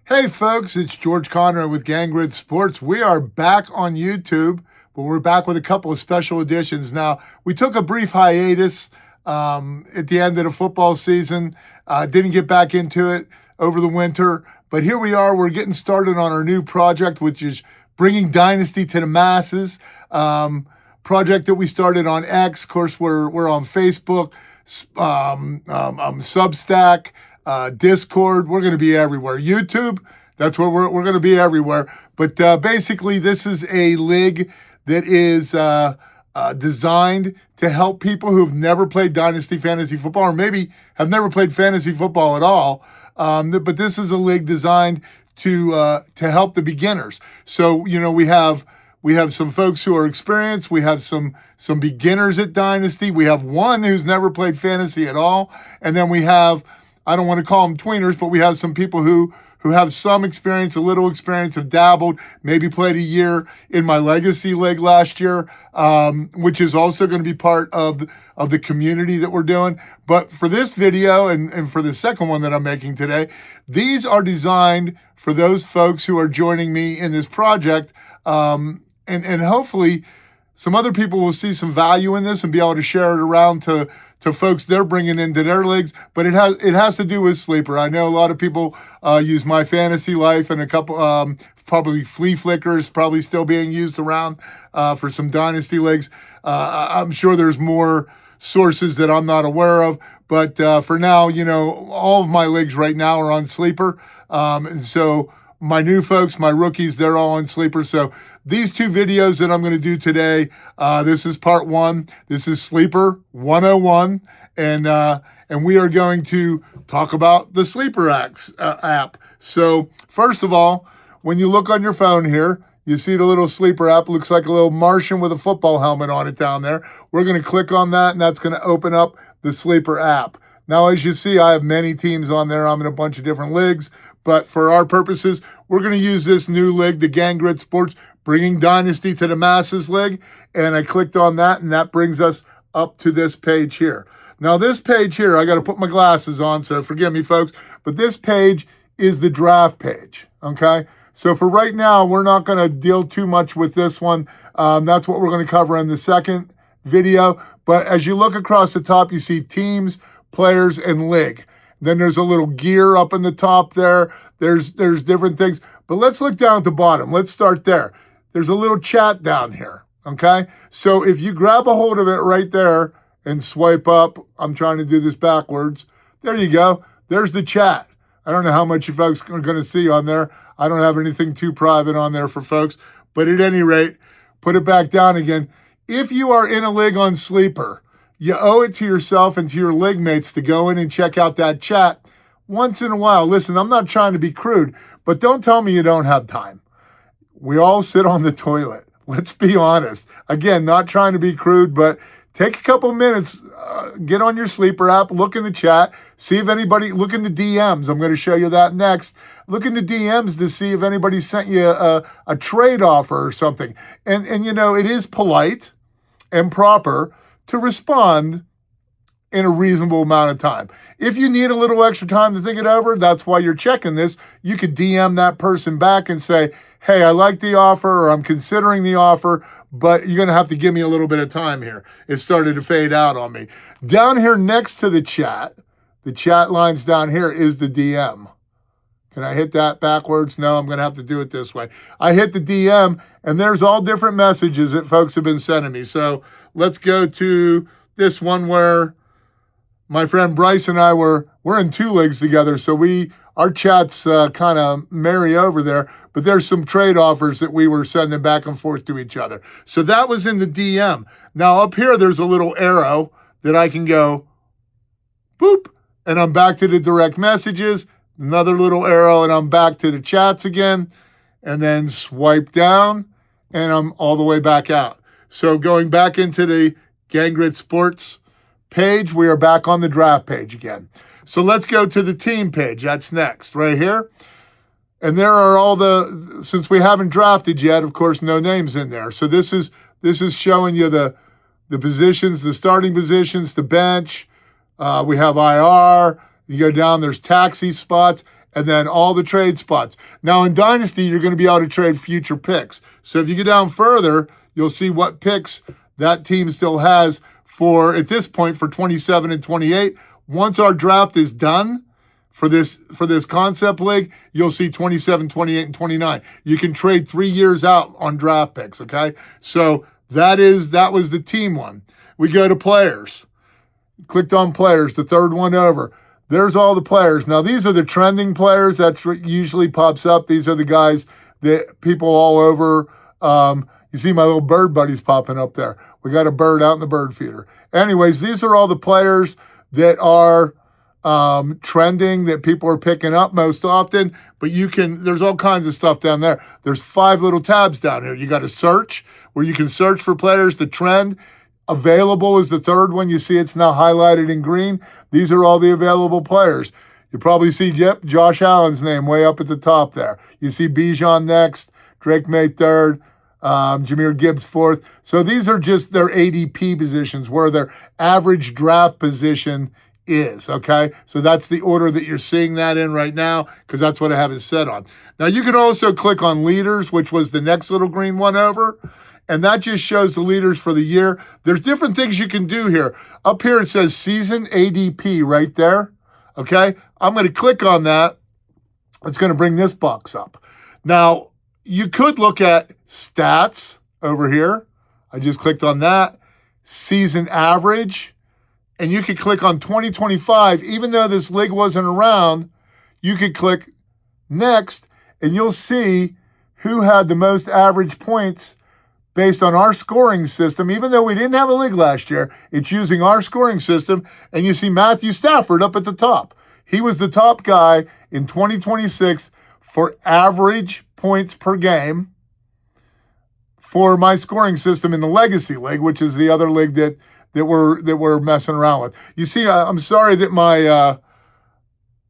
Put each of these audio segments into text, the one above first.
Hey folks, it's George Conrad with Gang Grid Sports. We are back on YouTube, but we're back with a couple of special editions. Now, we took a brief hiatus at the end of the football season. Didn't get back into it over the winter, but here we are. We're getting started on our new project, which is bringing Dynasty to the masses. Project that we started on X. Of course, we're on Facebook, Substack, Discord. We're going to be everywhere. YouTube, that's where we're going to be everywhere. But basically, this is a league that is designed to help people who've never played Dynasty Fantasy Football, or maybe have never played fantasy football at all. But this is a league designed to help the beginners. So, we have some folks who are experienced. We have some beginners at Dynasty. We have one who's never played fantasy at all. And then we have, I don't want to call them tweeners, but we have some people who have some experience, a little experience, have dabbled, maybe played a year in my Legacy League last year, which is also going to be part of the community that we're doing. But for this video and for the second one that I'm making today, these are designed for those folks who are joining me in this project. And hopefully some other people will see some value in this and be able to share it around to folks they're bringing into their leagues. But it has to do with Sleeper. I know a lot of people use My Fantasy Life, and a couple, probably Flea Flickers probably still being used around for some Dynasty leagues. I'm sure there's more sources that I'm not aware of. But for now, all of my leagues right now are on Sleeper. And so my new folks, my rookies, they're all on Sleeper. So these two videos that I'm going to do today, this is part one. This is Sleeper 101. And we are going to talk about the Sleeper app. So first of all, when you look on your phone here, you see the little Sleeper app. It looks like a little Martian with a football helmet on it down there. We're going to click on that, and that's going to open up the Sleeper app. Now, as you see, I have many teams on there. I'm in a bunch of different leagues. But for our purposes, we're going to use this new league, the Gang Grid Sports Bringing Dynasty to the Masses League. And I clicked on that, and that brings us up to this page here. Now, this page here, I got to put my glasses on, so forgive me, folks. But this page is the draft page, okay? So for right now, we're not going to deal too much with this one. That's what we're going to cover in the second video. But as you look across the top, you see teams, players, and league. Then there's a little gear up in the top there. There's different things. But let's look down at the bottom. Let's start there. There's a little chat down here, okay? So if you grab a hold of it right there and swipe up, I'm trying to do this backwards. There you go. There's the chat. I don't know how much you folks are going to see on there. I don't have anything too private on there for folks. But at any rate, put it back down again. If you are in a league on Sleeper, you owe it to yourself and to your league mates to go in and check out that chat once in a while. Listen, I'm not trying to be crude, but don't tell me you don't have time. We all sit on the toilet. Let's be honest. Again, not trying to be crude, but take a couple minutes, get on your Sleeper app, look in the chat, see if anybody, look in the DMs. I'm going to show you that next. Look in the DMs to see if anybody sent you a trade offer or something. And it is polite and proper to respond in a reasonable amount of time. If you need a little extra time to think it over, that's why you're checking this. You could DM that person back and say, hey, I like the offer, or I'm considering the offer, but you're going to have to give me a little bit of time here. It started to fade out on me. Down here next to the chat lines down here is the DM. Can I hit that backwards? No, I'm going to have to do it this way. I hit the DM, and there's all different messages that folks have been sending me. So let's go to this one where my friend Bryce and I we're in two leagues together. So our chats kind of marry over there, but there's some trade offers that we were sending back and forth to each other. So that was in the DM. Now up here, there's a little arrow that I can go boop, and I'm back to the direct messages. Another little arrow, and I'm back to the chats again, and then swipe down, and I'm all the way back out. So going back into the Gang Grid Sports page, we are back on the draft page again. So let's go to the team page. That's next, right here. And there are all since we haven't drafted yet, of course, no names in there. So this is showing you the positions, the starting positions, the bench. We have IR. You go down, there's taxi spots, and then all the trade spots. Now in Dynasty, you're going to be able to trade future picks. So if you get down further, you'll see what picks that team still has for, at this point, for 27 and 28. Once our draft is done for this concept league, you'll see 27, 28, and 29. You can trade 3 years out on draft picks, okay? So that was the team one. We go to players. Clicked on players, the third one over. There's all the players. Now, these are the trending players. That's what usually pops up. These are the guys that people all over. You see my little bird buddies popping up there. We got a bird out in the bird feeder. Anyways, these are all the players that are trending, that people are picking up most often. But there's all kinds of stuff down there. There's 5 little tabs down here. You got to search, where you can search for players to trend. Available is the third one. You see it's now highlighted in green. These are all the available players. You probably see, Josh Allen's name way up at the top there. You see Bijan next, Drake May third, Jahmyr Gibbs fourth. So these are just their ADP positions, where their average draft position is, okay? So that's the order that you're seeing that in right now, because that's what I have it set on. Now you can also click on leaders, which was the next little green one over. And that just shows the leaders for the year. There's different things you can do here. Up here it says season ADP right there. Okay, I'm going to click on that. It's going to bring this box up. Now, you could look at stats over here. I just clicked on that. Season average. And you could click on 2025. Even though this league wasn't around, you could click next, and you'll see who had the most average points based on our scoring system. Even though we didn't have a league last year, it's using our scoring system. And you see Matthew Stafford up at the top. He was the top guy in 2026 for average points per game for my scoring system in the Legacy League, which is the other league that we're messing around with. You see, I'm sorry that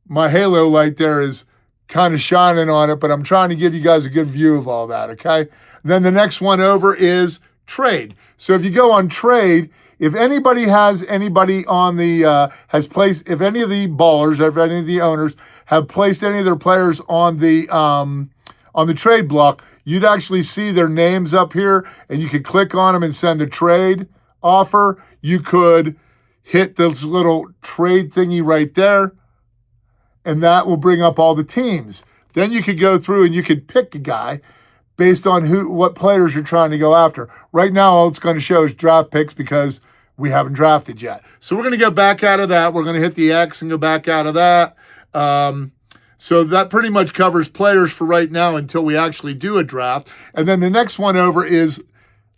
my halo light there is kind of shining on it, but I'm trying to give you guys a good view of all that, okay? Then the next one over is trade. So if you go on trade, if anybody has anybody on the, if any of the ballers, if any of the owners have placed any of their players on the trade block, you'd actually see their names up here, and you could click on them and send a trade offer. You could hit this little trade thingy right there, and that will bring up all the teams. Then you could go through and you could pick a guy based on what players you're trying to go after. Right now, all it's going to show is draft picks because we haven't drafted yet. So we're going to go back out of that. We're going to hit the X and go back out of that. So that pretty much covers players for right now until we actually do a draft. And then the next one over is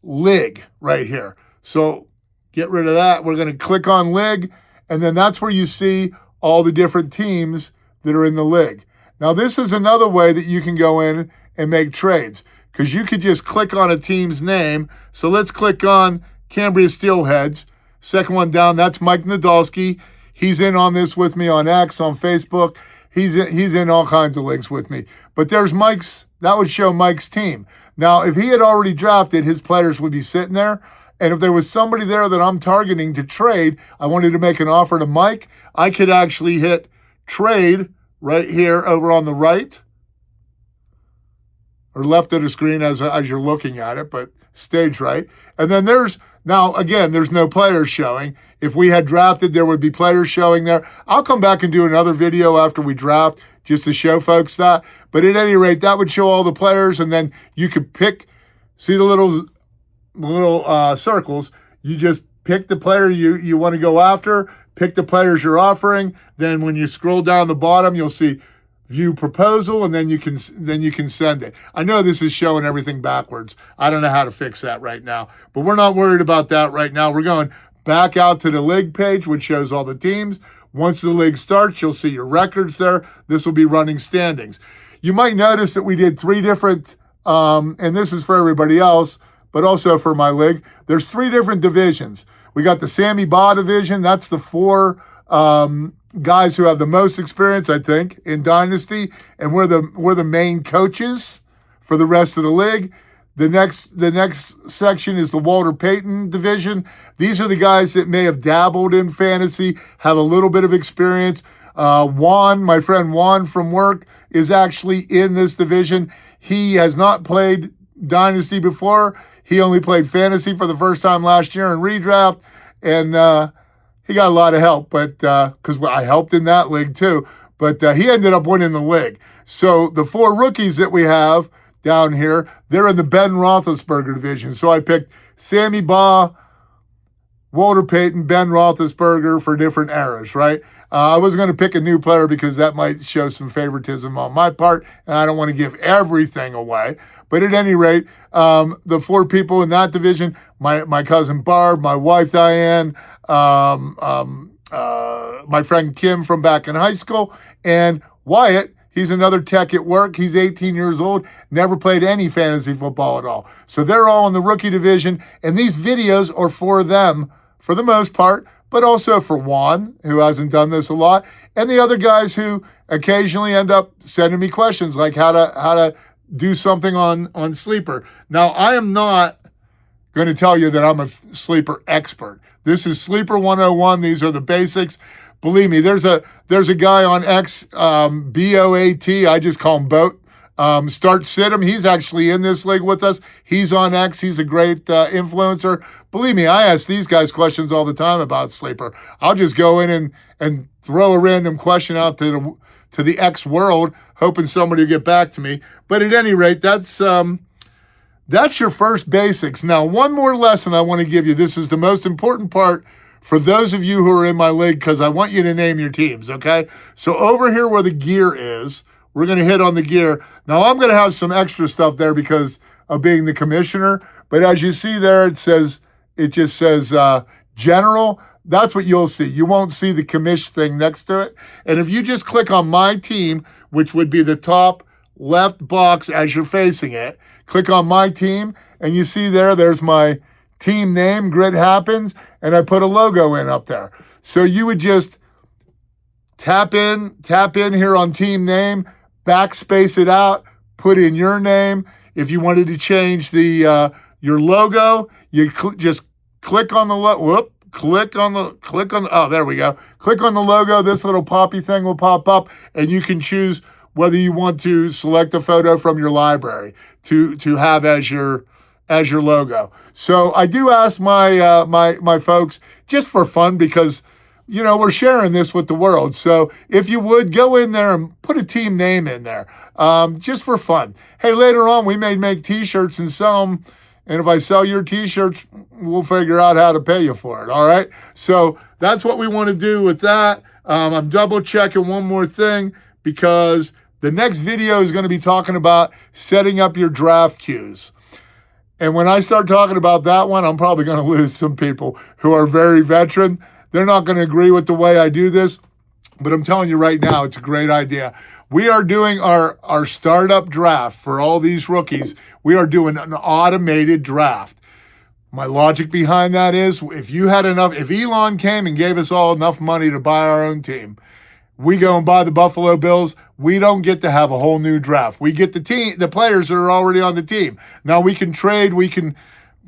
Lig right here. So get rid of that. We're going to click on Lig, and then that's where you see all the different teams that are in the league. Now, this is another way that you can go in and make trades, because you could just click on a team's name. So let's click on Cambria Steelheads. Second one down, that's Mike Nadolski. He's in on this with me on X, on Facebook. He's in all kinds of leagues with me. But there's Mike's, that would show Mike's team. Now, if he had already drafted, his players would be sitting there. And if there was somebody there that I'm targeting to trade, I wanted to make an offer to Mike, I could actually hit trade right here over on the right or left of the screen as you're looking at it, but stage right. And then there's no players showing. If we had drafted, there would be players showing there. I'll come back and do another video after we draft just to show folks that. But at any rate, that would show all the players, and then you could pick, see the little circles. You just pick the player you want to go after, pick the players you're offering. Then when you scroll down the bottom, you'll see view proposal, and then you can send it. I know this is showing everything backwards. I don't know how to fix that right now, but we're not worried about that right now. We're going back out to the league page, which shows all the teams. Once the league starts, you'll see your records there. This will be running standings. You might notice that we did 3 different, and this is for everybody else, but also for my league. There's 3 different divisions. We got the Sammy Baugh division. That's the 4 guys who have the most experience, I think, in Dynasty, and we're the main coaches for the rest of the league. The next section is the Walter Payton division. These are the guys that may have dabbled in fantasy, have a little bit of experience. Juan, my friend Juan from work, is actually in this division. He has not played Dynasty before. He only played Fantasy for the first time last year in redraft, and he got a lot of help, but because I helped in that league too. But he ended up winning the league. So the 4 rookies that we have down here, they're in the Ben Roethlisberger division. So I picked Sammy Baugh, Walter Payton, Ben Roethlisberger for different eras, right? I was going to pick a new player because that might show some favoritism on my part, and I don't want to give everything away. But at any rate, the 4 people in that division, my cousin Barb, my wife Diane, my friend Kim from back in high school, and Wyatt. He's another tech at work. He's 18 years old, never played any fantasy football at all. So they're all in the rookie division, and these videos are for them for the most part, but also for Juan, who hasn't done this a lot, and the other guys who occasionally end up sending me questions like how to do something on Sleeper. Now, I am not going to tell you that I'm a Sleeper expert. This is Sleeper 101. These are the basics. Believe me, there's a guy on X, B-O-A-T, I just call him Boat. Start Sit him. He's actually in this league with us. He's on X. He's a great influencer. Believe me, I ask these guys questions all the time about Sleeper. I'll just go in and throw a random question out to the X world, hoping somebody will get back to me. But at any rate, that's your first basics. Now, one more lesson I want to give you. This is the most important part for those of you who are in my league, because I want you to name your teams, okay? So over here where the gear is, we're going to hit on the gear. Now, I'm going to have some extra stuff there because of being the commissioner. But as you see there, it just says general. That's what you'll see. You won't see the commish thing next to it. And if you just click on my team, which would be the top left box as you're facing it, click on my team, and you see there's my team name, Grit Happens, and I put a logo in up there. So you would just tap in here on team name, backspace it out, put in your name. If you wanted to change the your logo, you just click on the oh, there we go. Click on the logo. This little poppy thing will pop up, and you can choose whether you want to select a photo from your library to have as your logo. So I do ask my folks just for fun because, we're sharing this with the world. So if you would go in there and put a team name in there, just for fun. Hey, later on we may make t-shirts and sell them. And if I sell your t-shirts, we'll figure out how to pay you for it. All right. So that's what we want to do with that. I'm double checking one more thing because the next video is going to be talking about setting up your draft queues. And when I start talking about that one, I'm probably going to lose some people who are very veteran. They're not going to agree with the way I do this, but I'm telling you right now, it's a great idea. We are doing our startup draft for all these rookies. We are doing an automated draft. My logic behind that is if Elon came and gave us all enough money to buy our own team, we go and buy the Buffalo Bills, we don't get to have a whole new draft. We get the players that are already on the team. Now we can trade, we can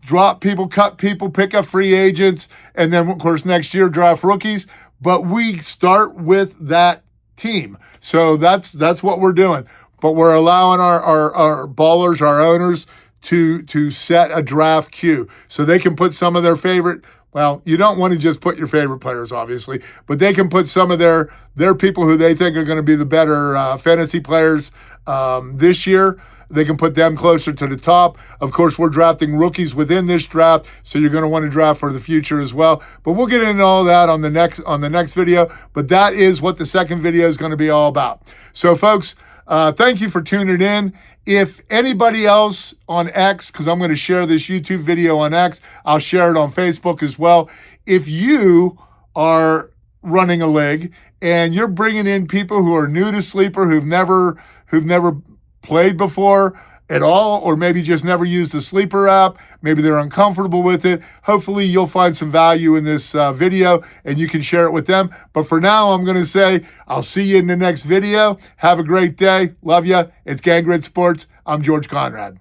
drop people, cut people, pick up free agents, and then, of course, next year draft rookies. But we start with that team. So that's what we're doing. But we're allowing our ballers, our owners, to set a draft queue so they can put some of their favorite. Well, you don't want to just put your favorite players, obviously, but they can put some of their people who they think are going to be the better fantasy players this year. They can put them closer to the top. Of course, we're drafting rookies within this draft, so you're going to want to draft for the future as well. But we'll get into all that on the next video. But that is what the second video is going to be all about. So, folks, thank you for tuning in. If anybody else on X, because I'm going to share this YouTube video on X, I'll share it on Facebook as well. If you are running a league and you're bringing in people who are new to Sleeper, who've never played before at all, or maybe just never used the Sleeper app, maybe they're uncomfortable with it, hopefully you'll find some value in this video and you can share it with them. But for now, I'm going to say I'll see you in the next video. Have a great day. Love you. It's Gang Grit Sports. I'm George Conrad.